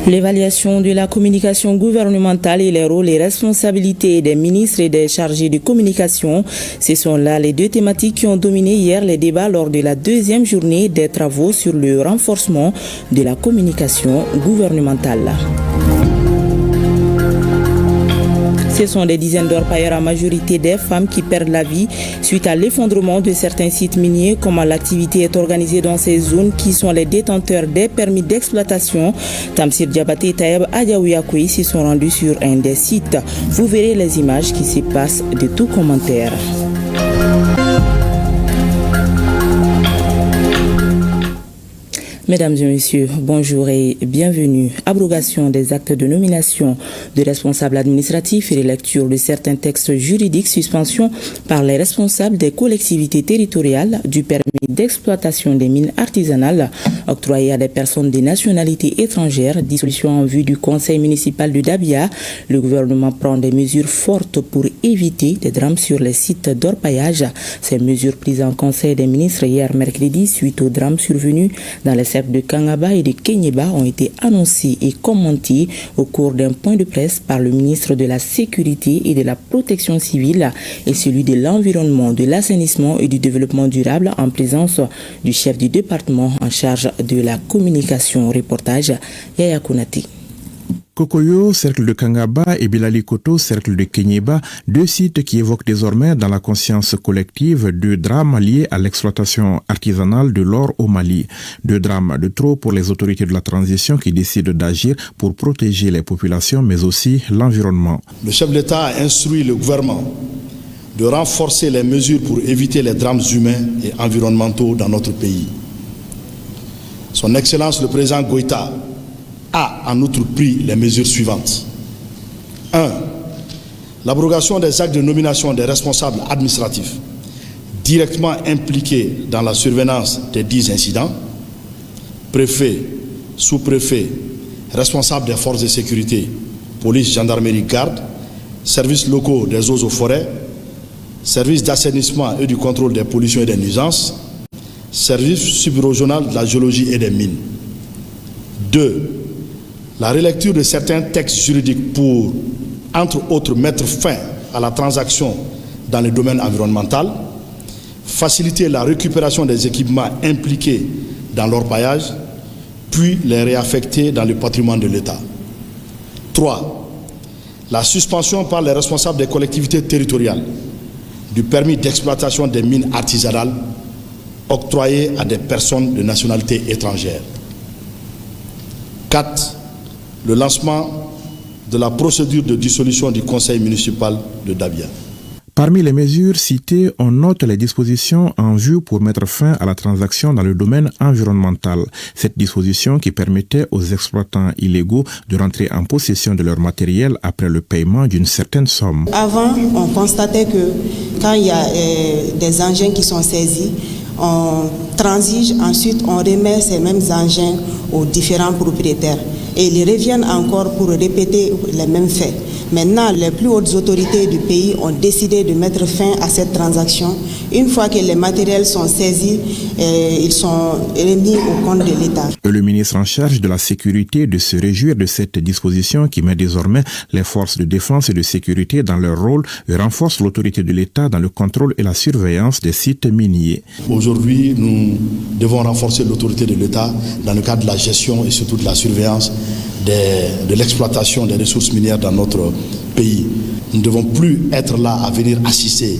L'évaluation de la communication gouvernementale et les rôles et responsabilités des ministres et des chargés de communication, ce sont là les deux thématiques qui ont dominé hier les débats lors de la deuxième journée des travaux sur le renforcement de la communication gouvernementale. Ce sont des dizaines d'orpailleurs, en majorité des femmes, qui perdent la vie suite à l'effondrement de certains sites miniers. Comment l'activité est organisée dans ces zones, qui sont les détenteurs des permis d'exploitation. Tamsir Diabaté et Taïeb Adiaouyakoui s'y sont rendus sur un des sites. Vous verrez les images qui s'y passent de tout commentaire. Mesdames et messieurs, bonjour et bienvenue. Abrogation des actes de nomination de responsables administratifs et relecture de certains textes juridiques, suspension par les responsables des collectivités territoriales du permis d'exploitation des mines artisanales octroyées à des personnes de nationalité étrangère, dissolution en vue du conseil municipal de Dabia. Le gouvernement prend des mesures fortes pour éviter des drames sur les sites d'orpaillage. Ces mesures prises en conseil des ministres hier mercredi suite aux drames survenus dans les de Kangaba et de Kenyeba ont été annoncés et commentés au cours d'un point de presse par le ministre de la Sécurité et de la Protection civile et celui de l'Environnement, de l'Assainissement et du Développement durable en présence du chef du département en charge de la communication. Reportage Yaya Konati. Kokoyo, cercle de Kangaba, et Bilali Koto, cercle de Kenyeba, deux sites qui évoquent désormais dans la conscience collective deux drames liés à l'exploitation artisanale de l'or au Mali. Deux drames de trop pour les autorités de la transition qui décident d'agir pour protéger les populations mais aussi l'environnement. Le chef de l'État a instruit le gouvernement de renforcer les mesures pour éviter les drames humains et environnementaux dans notre pays. Son Excellence le président Goïta a en outre pris les mesures suivantes. 1. L'abrogation des actes de nomination des responsables administratifs directement impliqués dans la surveillance des 10 incidents, préfet, sous-préfet, responsables des forces de sécurité, police, gendarmerie, garde, services locaux des eaux et forêts, services d'assainissement et du contrôle des pollutions et des nuisances, service subrégional de la géologie et des mines. 2. La relecture de certains textes juridiques pour, entre autres, mettre fin à la transaction dans le domaine environnemental, faciliter la récupération des équipements impliqués dans l'orpaillage, puis les réaffecter dans le patrimoine de l'État. 3. La suspension par les responsables des collectivités territoriales du permis d'exploitation des mines artisanales octroyées à des personnes de nationalité étrangère. 4. Le lancement de la procédure de dissolution du conseil municipal de Dabia. Parmi les mesures citées, on note les dispositions en vue pour mettre fin à la transaction dans le domaine environnemental. Cette disposition qui permettait aux exploitants illégaux de rentrer en possession de leur matériel après le paiement d'une certaine somme. Avant, on constatait que quand il y a des engins qui sont saisis, on transige, ensuite on remet ces mêmes engins aux différents propriétaires. Et ils reviennent encore pour répéter les mêmes faits. Maintenant, les plus hautes autorités du pays ont décidé de mettre fin à cette transaction. Une fois que les matériels sont saisis, ils sont remis au compte de l'État. Le ministre en charge de la sécurité de se réjouir de cette disposition qui met désormais les forces de défense et de sécurité dans leur rôle et renforce l'autorité de l'État dans le contrôle et la surveillance des sites miniers. Aujourd'hui, nous devons renforcer l'autorité de l'État dans le cadre de la gestion et surtout de la surveillance de l'exploitation des ressources minières dans notre pays. Nous ne devons plus être là à venir assister,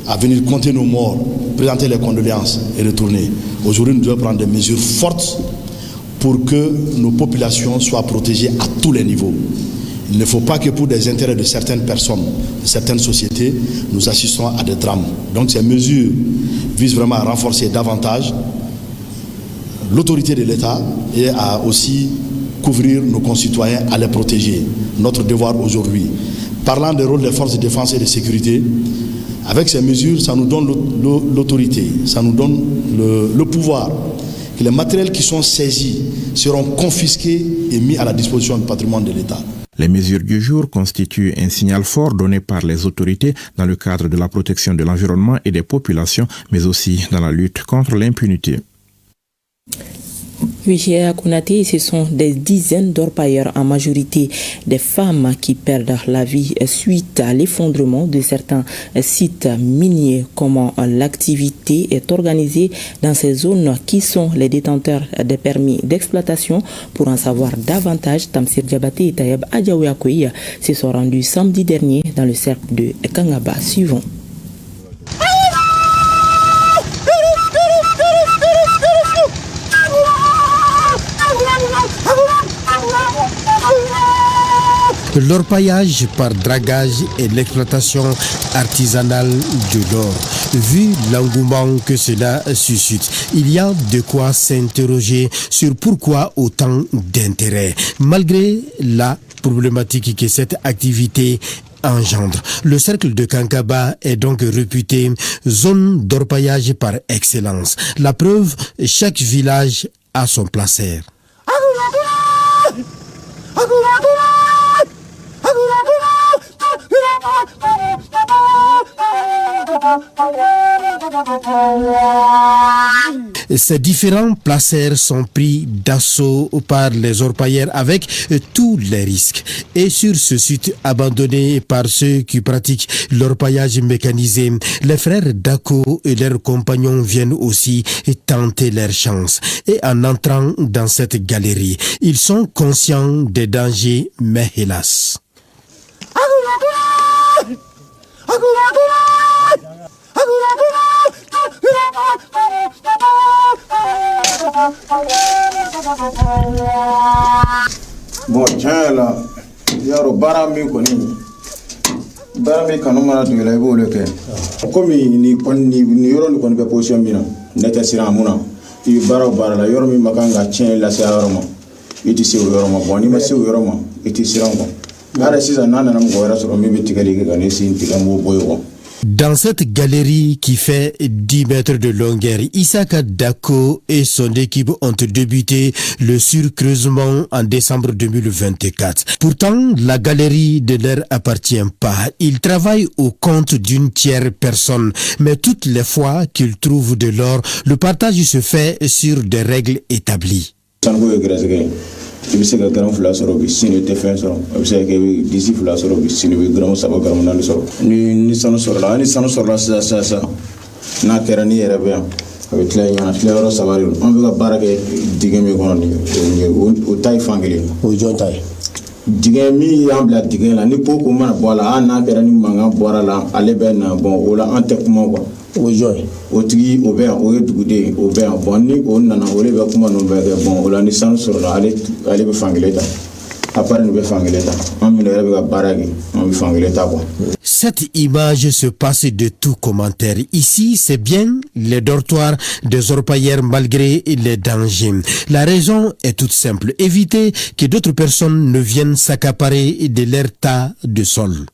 à venir compter nos morts, présenter les condoléances et retourner. Aujourd'hui, nous devons prendre des mesures fortes pour que nos populations soient protégées à tous les niveaux. Il ne faut pas que pour des intérêts de certaines personnes, de certaines sociétés, nous assistons à des drames. Donc ces mesures visent vraiment à renforcer davantage l'autorité de l'État et à aussi couvrir nos concitoyens, à les protéger. Notre devoir aujourd'hui. Parlant des rôles des forces de défense et de sécurité, avec ces mesures, ça nous donne l'autorité, ça nous donne le pouvoir. Que les matériels qui sont saisis seront confisqués et mis à la disposition du patrimoine de l'État. Les mesures du jour constituent un signal fort donné par les autorités dans le cadre de la protection de l'environnement et des populations, mais aussi dans la lutte contre l'impunité. Oui, à Konaté, ce sont des dizaines d'orpailleurs, en majorité des femmes, qui perdent la vie suite à l'effondrement de certains sites miniers. Comment l'activité est organisée dans ces zones, qui sont les détenteurs des permis d'exploitation? Pour en savoir davantage, Tamsir Diabaté et Tayeb Adjaouakoui se sont rendus samedi dernier dans le cercle de Kangaba. Suivant. L'orpaillage par dragage et l'exploitation artisanale de l'or. Vu l'engouement que cela suscite, il y a de quoi s'interroger sur pourquoi autant d'intérêt, malgré la problématique que cette activité engendre. Le cercle de Kankaba est donc réputé zone d'orpaillage par excellence. La preuve, chaque village a son placeur. Ces différents placers sont pris d'assaut par les orpailleurs avec tous les risques. Et sur ce site abandonné par ceux qui pratiquent l'orpaillage mécanisé, les frères Dako et leurs compagnons viennent aussi tenter leur chance. Et en entrant dans cette galerie, ils sont conscients des dangers, mais hélas. Bon, tiens là, yaro barami koni, barami kanuma na tungela ibo leke. Komi ni yoro ni koni be position mina, nete sira muna. I bara la yoro mi makanga tiens la sa yoro ma. Iti se yoro ma boni ma se yoro ma, iti sira ngo. Ara sisa nana na mgo era so mi bitikali ke kani sintika mo boyo. Dans cette galerie qui fait 10 mètres de longueur, Isaka Dako et son équipe ont débuté le surcreusement en décembre 2024. Pourtant, la galerie ne leur appartient pas. Ils travaillent au compte d'une tierce personne. Mais toutes les fois qu'ils trouvent de l'or, le partage se fait sur des règles établies. Tu sais que grand flas sur le signe de défense, tu sais que d'ici flas sur le signe de grand savoir grand dans le sol. Ni sans sur la ça. Na kerani era bien. Avec les gens, les euros savoir. On veut la barque digami kono ni o taille fangeli. O jon taille. Digami ambla digela ni poko mana bola na kerani manga bola la ale ben bon o la antekuma quoi. O joy o tigi o be o dugude o be bon ni o nana o le be kuma no be bon o la ni san sur la ale be fangeleta apare no be fangeleta on mi le be baragi on be fangeleta quoi. Cette image se passe de tout commentaire. Ici, c'est bien les dortoirs des orpailleurs malgré les dangers. La raison est toute simple. Éviter que d'autres personnes ne viennent s'accaparer de leur tas de sol.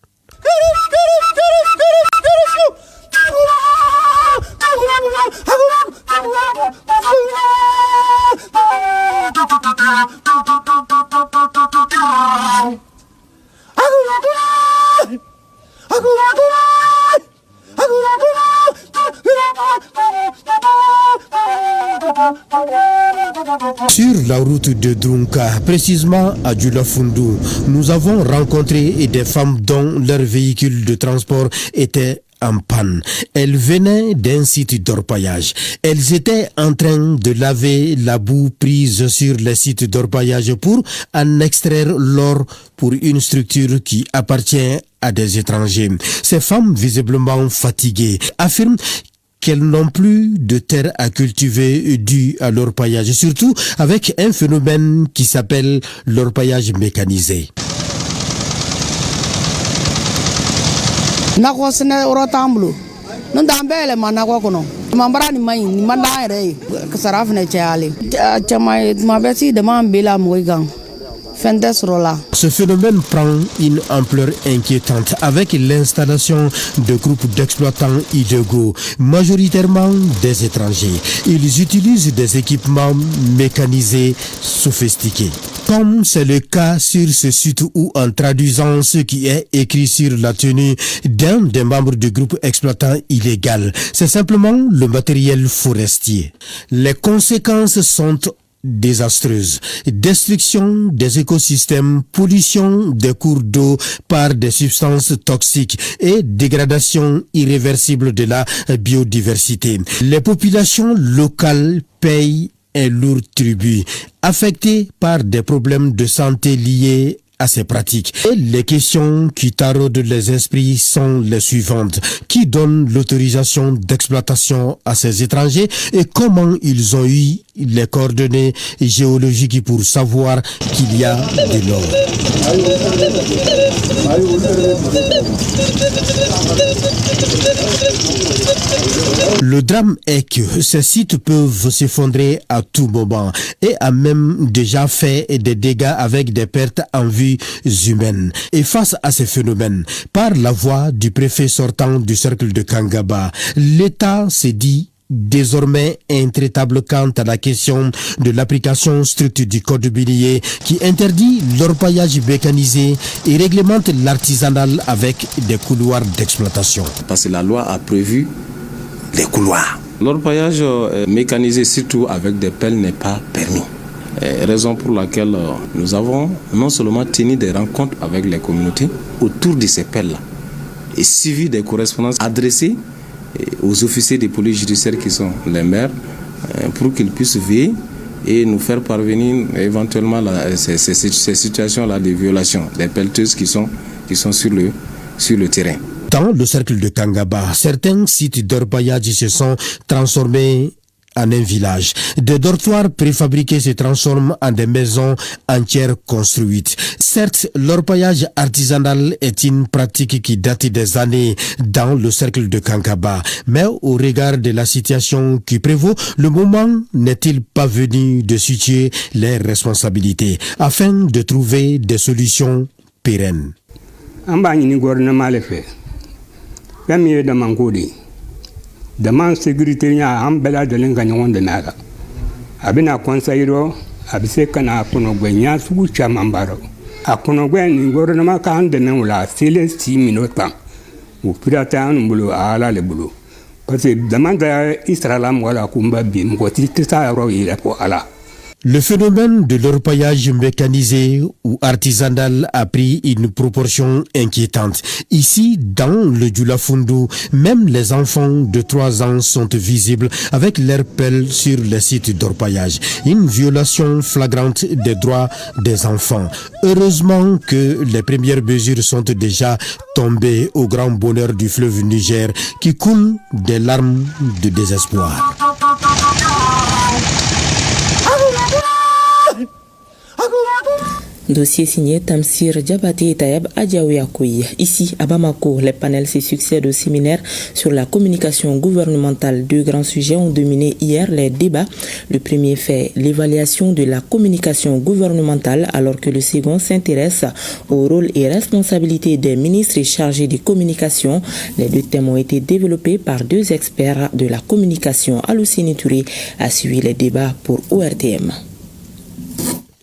Sur la route de Drunka, précisément à Djulafundu, nous avons rencontré des femmes dont leur véhicule de transport était en panne. Elles venaient d'un site d'orpaillage. Elles étaient en train de laver la boue prise sur les sites d'orpaillage pour en extraire l'or pour une structure qui appartient à des étrangers. Ces femmes, visiblement fatiguées, affirment qu'elles n'ont plus de terre à cultiver dû à l'orpaillage, surtout avec un phénomène qui s'appelle l'orpaillage mécanisé. Nakwa sene orotamblu nundambele manakwa kono mambara ni mai ni mandaire kasaraf ne chale chama mabesi de mambela moigan. Ce phénomène prend une ampleur inquiétante avec l'installation de groupes d'exploitants illégaux, majoritairement des étrangers. Ils utilisent des équipements mécanisés sophistiqués. Comme c'est le cas sur ce site où, en traduisant ce qui est écrit sur la tenue d'un des membres du groupe exploitant illégal, c'est simplement le matériel forestier. Les conséquences sont désastreuse. Destruction des écosystèmes, pollution des cours d'eau par des substances toxiques et dégradation irréversible de la biodiversité. Les populations locales payent un lourd tribut, affectées par des problèmes de santé liés à ces pratiques. Et les questions qui taraudent les esprits sont les suivantes. Qui donne l'autorisation d'exploitation à ces étrangers et comment ils ont eu les coordonnées géologiques pour savoir qu'il y a de l'or? Le drame est que ces sites peuvent s'effondrer à tout moment et a même déjà fait des dégâts avec des pertes en vies humaines. Et face à ces phénomènes, par la voix du préfet sortant du cercle de Kangaba, l'État s'est dit désormais intraitable quant à la question de l'application stricte du code minier qui interdit l'orpaillage mécanisé et réglemente l'artisanal avec des couloirs d'exploitation. Parce que la loi a prévu des couloirs. L'orpaillage mécanisé, surtout avec des pelles, n'est pas permis. Raison pour laquelle nous avons non seulement tenu des rencontres avec les communautés autour de ces pelles-là et suivi des correspondances adressées aux officiers de police judiciaire qui sont les maires pour qu'ils puissent veiller et nous faire parvenir éventuellement ces situations-là de violation des pelleteuses qui sont sur le terrain. Dans le cercle de Kangaba, certains sites d'orpaillage se sont transformés en un village. Des dortoirs préfabriqués se transforment en des maisons entières construites. Certes, l'orpaillage artisanal est une pratique qui date des années dans le cercle de Kangaba, mais au regard de la situation qui prévaut, le moment n'est-il pas venu de situer les responsabilités afin de trouver des solutions pérennes? Demande sécurité nya ambela de lenga nyonde nara abina conseiro abise kana kono gwenya su chamambaro akono gwen ngoro na maka ande menula sile 6 minutes ou pirata mbulu ala le bulu parce que demande israelam wala kumba bi ngoti tsa ro ile po ala. Le phénomène de l'orpaillage mécanisé ou artisanal a pris une proportion inquiétante. Ici, dans le Djoulafundu, même les enfants de 3 ans sont visibles avec leurs pelles sur les sites d'orpaillage. Une violation flagrante des droits des enfants. Heureusement que les premières mesures sont déjà tombées au grand bonheur du fleuve Niger qui coule des larmes de désespoir. Dossier signé Tamsir Diabaté et Tayeb Adjaouyakoui. Ici, à Bamako, les panels se succèdent au séminaire sur la communication gouvernementale. 2 grands sujets ont dominé hier les débats. Le premier fait l'évaluation de la communication gouvernementale, alors que le second s'intéresse au rôle et responsabilités des ministres chargés de communication. Les 2 thèmes ont été développés par 2 experts de la communication. Aloussini Touré a suivi les débats pour ORTM.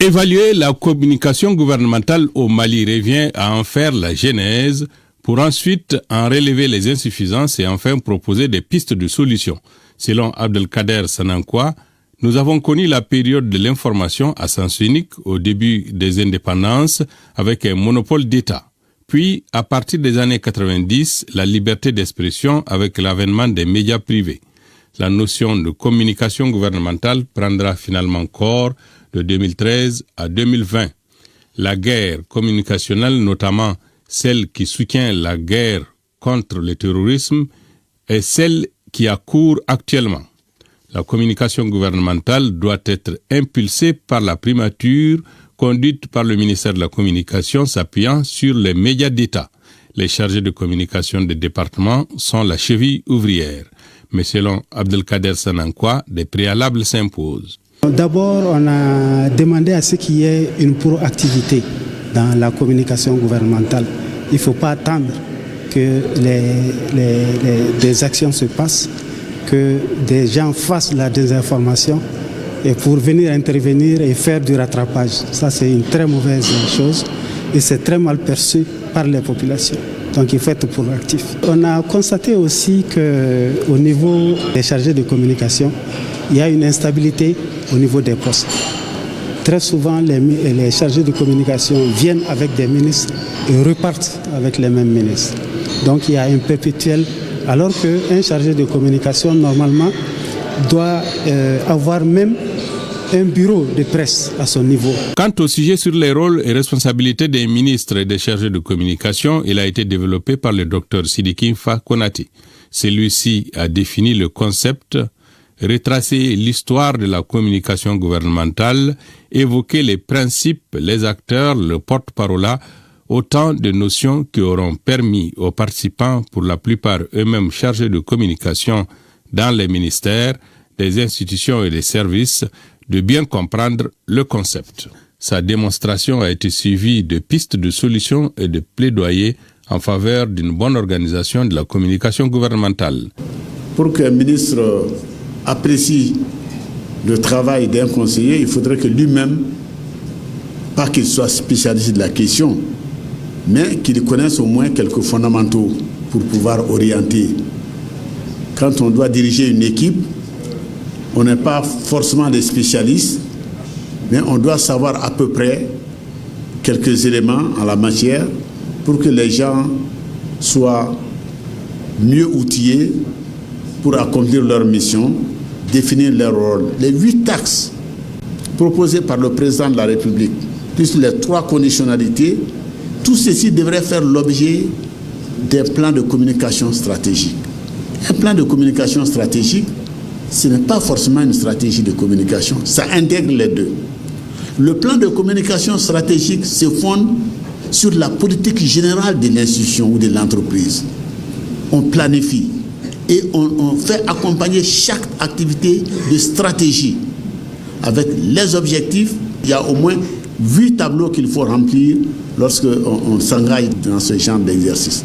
Évaluer la communication gouvernementale au Mali revient à en faire la genèse pour ensuite en relever les insuffisances et enfin proposer des pistes de solutions. Selon Abdelkader Sanankwa, nous avons connu la période de l'information à sens unique au début des indépendances avec un monopole d'État. Puis, à partir des années 90, la liberté d'expression avec l'avènement des médias privés. La notion de communication gouvernementale prendra finalement corps de 2013 à 2020. La guerre communicationnelle, notamment celle qui soutient la guerre contre le terrorisme, est celle qui a cours actuellement. La communication gouvernementale doit être impulsée par la primature conduite par le ministère de la Communication s'appuyant sur les médias d'État. Les chargés de communication des départements sont la cheville ouvrière. Mais selon Abdelkader Sanankwa, des préalables s'imposent. D'abord, on a demandé à ce qu'il y ait une proactivité dans la communication gouvernementale. Il ne faut pas attendre que des actions se passent, que des gens fassent la désinformation et pour venir intervenir et faire du rattrapage. Ça, c'est une très mauvaise chose et c'est très mal perçu par les populations. Donc il faut être proactif. On a constaté aussi qu'au niveau des chargés de communication, il y a une instabilité au niveau des postes. Très souvent, les chargés de communication viennent avec des ministres et repartent avec les mêmes ministres. Donc il y a un perpétuel, alors qu'un chargé de communication, normalement, doit avoir même un bureau de presse à son niveau. Quant au sujet sur les rôles et responsabilités des ministres et des chargés de communication, il a été développé par le Dr Sidiki Mfa Konati. Celui-ci a défini le concept, retracé l'histoire de la communication gouvernementale, évoqué les principes, les acteurs, le porte-parole, autant de notions qui auront permis aux participants, pour la plupart eux-mêmes chargés de communication dans les ministères, des institutions et des services, de bien comprendre le concept. Sa démonstration a été suivie de pistes de solutions et de plaidoyers en faveur d'une bonne organisation de la communication gouvernementale. Pour qu'un ministre apprécie le travail d'un conseiller, il faudrait que lui-même, pas qu'il soit spécialiste de la question, mais qu'il connaisse au moins quelques fondamentaux pour pouvoir orienter. Quand on doit diriger une équipe, on n'est pas forcément des spécialistes, mais on doit savoir à peu près quelques éléments en la matière pour que les gens soient mieux outillés pour accomplir leur mission, définir leur rôle. Les 8 axes proposés par le président de la République, plus les 3 conditionnalités, tout ceci devrait faire l'objet d'un plan de communication stratégique. Un plan de communication stratégique, ce n'est pas forcément une stratégie de communication, ça intègre les deux. Le plan de communication stratégique se fonde sur la politique générale de l'institution ou de l'entreprise. On planifie et on fait accompagner chaque activité de stratégie avec les objectifs. Il y a au moins 8 tableaux qu'il faut remplir lorsque on s'engage dans ce genre d'exercice.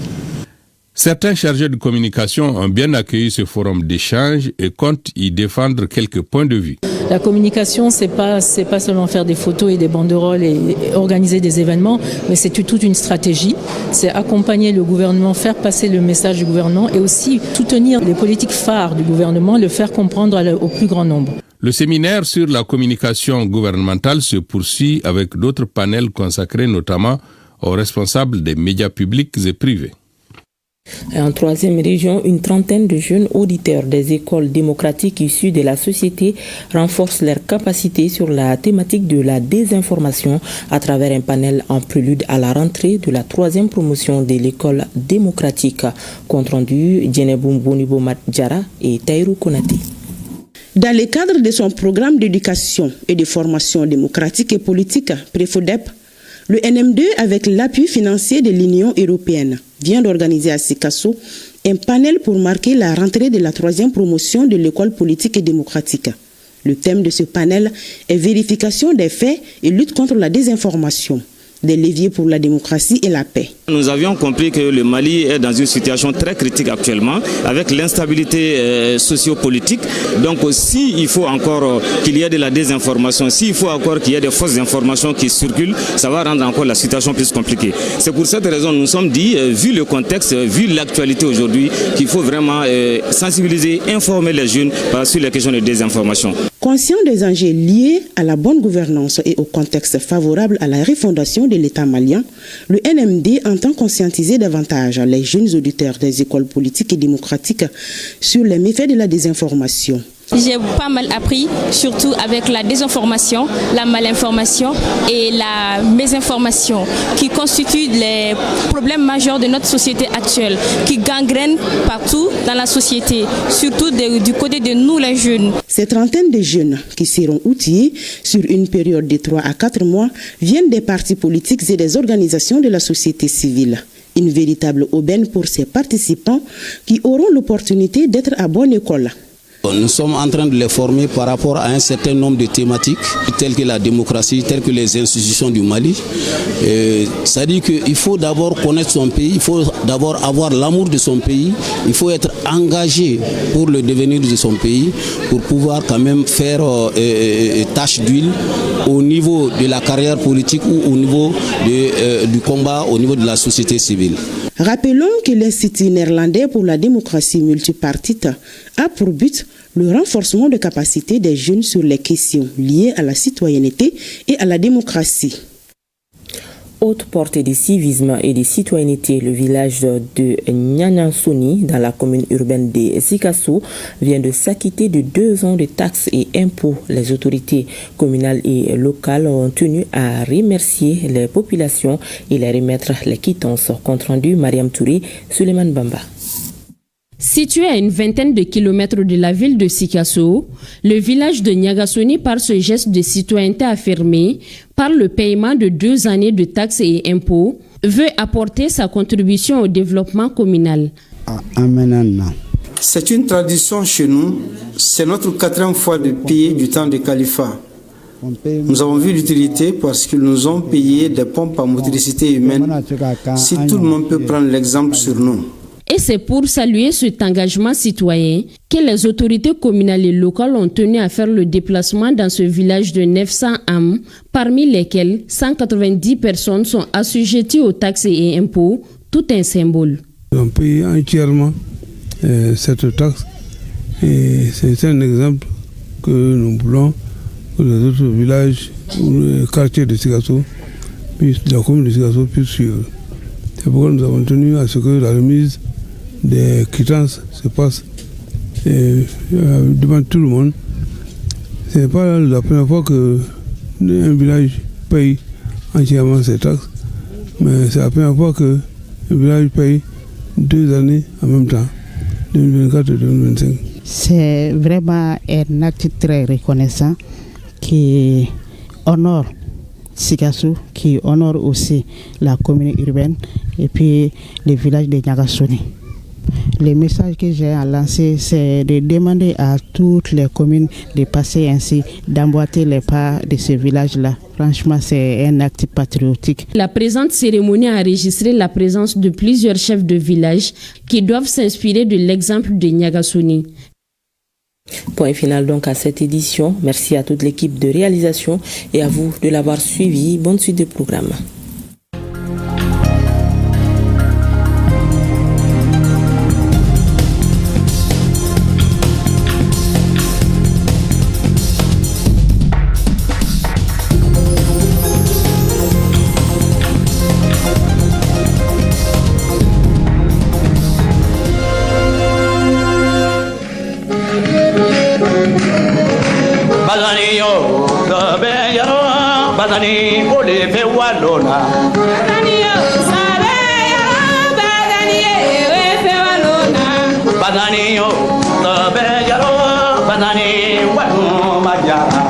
Certains chargés de communication ont bien accueilli ce forum d'échange et comptent y défendre quelques points de vue. La communication, c'est pas seulement faire des photos et des banderoles et organiser des événements, mais c'est toute une stratégie. C'est accompagner le gouvernement, faire passer le message du gouvernement et aussi soutenir les politiques phares du gouvernement, le faire comprendre au plus grand nombre. Le séminaire sur la communication gouvernementale se poursuit avec d'autres panels consacrés notamment aux responsables des médias publics et privés. En troisième région, une trentaine de jeunes auditeurs des écoles démocratiques issues de la société renforcent leurs capacités sur la thématique de la désinformation à travers un panel en prélude à la rentrée de la 3e promotion de l'école démocratique. Compte rendu, Djeneboum Bonibo Madjara et Taïrou Konati. Dans le cadre de son programme d'éducation et de formation démocratique et politique, Préfodep, le NM2, avec l'appui financier de l'Union européenne, vient d'organiser à Sikasso un panel pour marquer la rentrée de la 3e promotion de l'école politique et démocratique. Le thème de ce panel est vérification des faits et lutte contre la désinformation, des leviers pour la démocratie et la paix. Nous avions compris que le Mali est dans une situation très critique actuellement, avec l'instabilité sociopolitique. Donc s'il faut encore qu'il y ait de la désinformation, s'il faut encore qu'il y ait des fausses informations qui circulent, ça va rendre encore la situation plus compliquée. C'est pour cette raison que nous nous sommes dit, vu le contexte, vu l'actualité aujourd'hui, qu'il faut vraiment sensibiliser, informer les jeunes sur les questions de désinformation. Conscient des enjeux liés à la bonne gouvernance et au contexte favorable à la refondation de l'État malien, le NMD entend conscientiser davantage les jeunes auditeurs des écoles politiques et démocratiques sur les méfaits de la désinformation. J'ai pas mal appris, surtout avec la désinformation, la malinformation et la mésinformation, qui constituent les problèmes majeurs de notre société actuelle, qui gangrènent partout dans la société, surtout du côté de nous les jeunes. Ces trentaines de jeunes qui seront outillés sur une période de 3 à 4 mois viennent des partis politiques et des organisations de la société civile. Une véritable aubaine pour ces participants qui auront l'opportunité d'être à bonne école. Nous sommes en train de les former par rapport à un certain nombre de thématiques, telles que la démocratie, telles que les institutions du Mali. C'est-à-dire qu'il faut d'abord connaître son pays, il faut d'abord avoir l'amour de son pays, il faut être engagé pour le devenir de son pays, pour pouvoir quand même faire tâche d'huile au niveau de la carrière politique ou au niveau du combat, au niveau de la société civile. Rappelons que l'Institut néerlandais pour la démocratie multipartite a pour but le renforcement de capacités des jeunes sur les questions liées à la citoyenneté et à la démocratie. Haute portée de civisme et de citoyenneté, le village de Nyanyansoni, dans la commune urbaine de Sikasso, vient de s'acquitter de 2 ans de taxes et impôts. Les autorités communales et locales ont tenu à remercier les populations et les remettre les quittances. Compte rendu, Mariam Touré, Suleiman Bamba. Situé à une vingtaine de kilomètres de la ville de Sikasso, le village de Nyagasoni, par ce geste de citoyenneté affirmé, par le paiement de 2 années de taxes et impôts, veut apporter sa contribution au développement communal. C'est une tradition chez nous, c'est notre 4e fois de payer du temps de califat. Nous avons vu l'utilité parce qu'ils nous ont payé des pompes à motricité humaine. Si tout le monde peut prendre l'exemple sur nous. Et c'est pour saluer cet engagement citoyen que les autorités communales et locales ont tenu à faire le déplacement dans ce village de 900 âmes, parmi lesquelles 190 personnes sont assujetties aux taxes et impôts, tout un symbole. On paye entièrement cette taxe et c'est un exemple que nous voulons que les autres villages ou les quartiers de Sikasso, la commune de Sikasso puissent suivre. C'est pourquoi nous avons tenu à ce que la remise des quittances se passe devant tout le monde. Ce n'est pas la première fois qu'un village paye entièrement ses taxes, mais c'est la première fois qu'un village paye 2 années en même temps, 2024 et 2025. C'est vraiment un acte très reconnaissant qui honore Sikasso, qui honore aussi la commune urbaine et puis le village de Nyagasoni. Le message que j'ai à lancer, c'est de demander à toutes les communes de passer ainsi, d'emboîter les pas de ce village-là. Franchement, c'est un acte patriotique. La présente cérémonie a enregistré la présence de plusieurs chefs de village qui doivent s'inspirer de l'exemple de Nyagasoni. Point final donc à cette édition. Merci à toute l'équipe de réalisation et à vous de l'avoir suivi. Bonne suite de programme. Badani bole fe walona Badani yo sare ya badani e fe walona Badani yo tabe yaro badani wanu majara